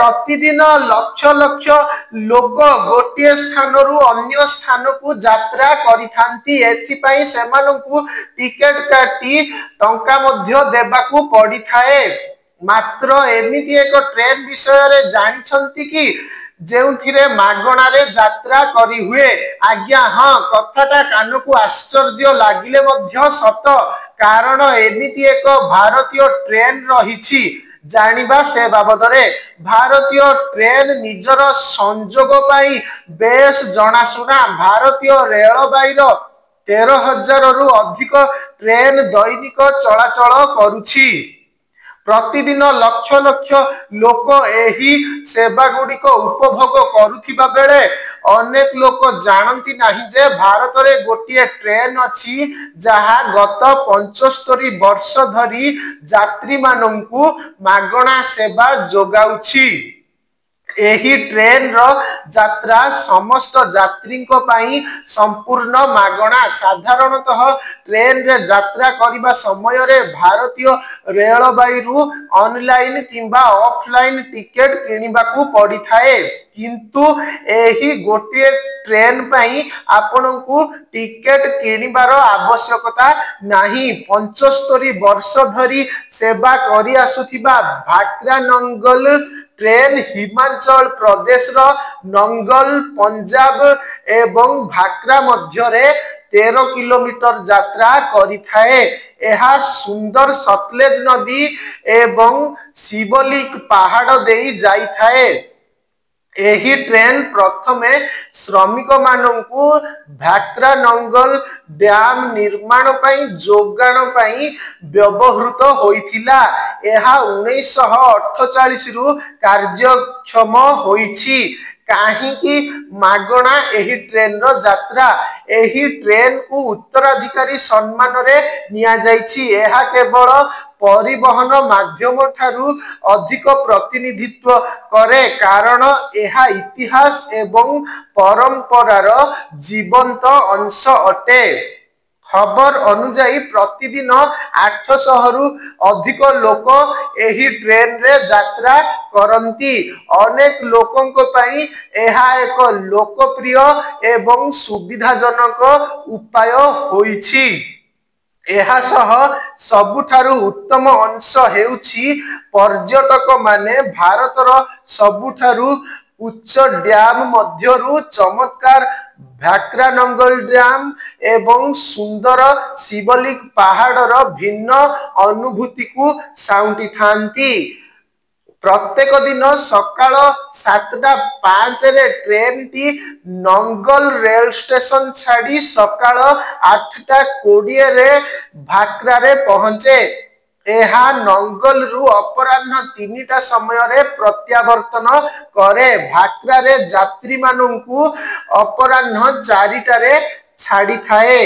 प्रतिदिन लक्ष लक्ष लोक गोटे स्थान रु अन्य स्थान को यात्रा करिथांती। एथिपाई सेमानंकु टिकेट काटी टंका मध्य देबाकू पड़ी थाए। मात्र एमिति एक ट्रेन विषय रे जानिछंती कि जेउथिरे मागणारे यात्रा करी हुए। आज्ञा हाँ, कथाटा कान को आश्चर्य लागिले मध्य सत, कारण एमिति एक भारतीय ट्रेन रहिछि। जानिबा से बाबदरे भारतीय ट्रेन निजर संजोग पाई बेस जनाशुना। भारतीय रेलबाईर 13,000 रु अधिक ट्रेन दैनिक चलाचल करुछि। प्रतिदिन लक्ष लक्ष लोक एही सेवा गुड़िक उपभोग करुथिबा बेले अनेक लोक जानती नहीं जे भारत रे गोटे ट्रेन अछि जहा गत 75 वर्ष धरी यात्री मानंकु मागणा सेवा जोगाउछि। एही ट्रेन रो यात्रा समस्त यात्री को पाई संपूर्ण मागणा। साधारणतः ट्रेन रे यात्रा करिबा समय रे भारतीय रेलबाई रु ऑनलाइन किंबा ऑफलाइन टिकेट किनिबाकू पड़ी थाए, किंतु एही गोटे ट्रेन पाई आपनकू टिकेट किनिबार आवश्यकता नाही। 75 वर्ष धरी सेवा करि आसुथिबा भाक्रा नंगल ट्रेन हिमाचल प्रदेश रो नंगल पंजाब एवं भाक्रा मध्य रे 13 किलोमीटर यात्रा करि थाए। एहा सुंदर सतलेज नदी एवं शिवलिक पहाड़ देई जाई थाए। एही ट्रेन प्रथमे श्रमिक मानंकु भाक्रा नंगल डैम निर्माण पाई जोगाण पाई व्यवहृत होइथिला। एहा 1948 रु कार्यक्षम होइछि। काहीकि मागणा एही ट्रेन रो यात्रा। एही ट्रेन को उत्तराधिकारी सम्मान रे निया जाइछि। एहा केवल परिवहन माध्यम ठारू अधिक प्रतिनिधित्व करे, कारण एहा इतिहास एवं परंपरार जीवंत अंश अटे। खबर अनुसार प्रतिदिन 800 रु अधिक लोक एही ट्रेन रे यात्रा करंती। अनेक लोकों को पाई एहा एक लोकप्रिय एवं सुविधाजनक उपाय होइछि। एहा सह सबुठारु उत्तम अंश हेउछि पर्यटक माने भारतर सबुठारु उच्च डैम मध्यरु चमत्कार भाक्रा नंगल डैम एवं सुंदर शिवलिक पहाड़र भिन्न अनुभूति को साउंटी थांती। प्रत्येक दिन सकाळ 7:05 रे train T Nangal rail station छाड़ी सकाळ 8:20 रे भाक्रा रे पहुंचे। एहा नंगल रु अपराह्न 3टा समय रे प्रत्यावर्तन करे। भाक्रा रे यात्री मानंकु अपराह्न 4टा रे छाड़ी थाए।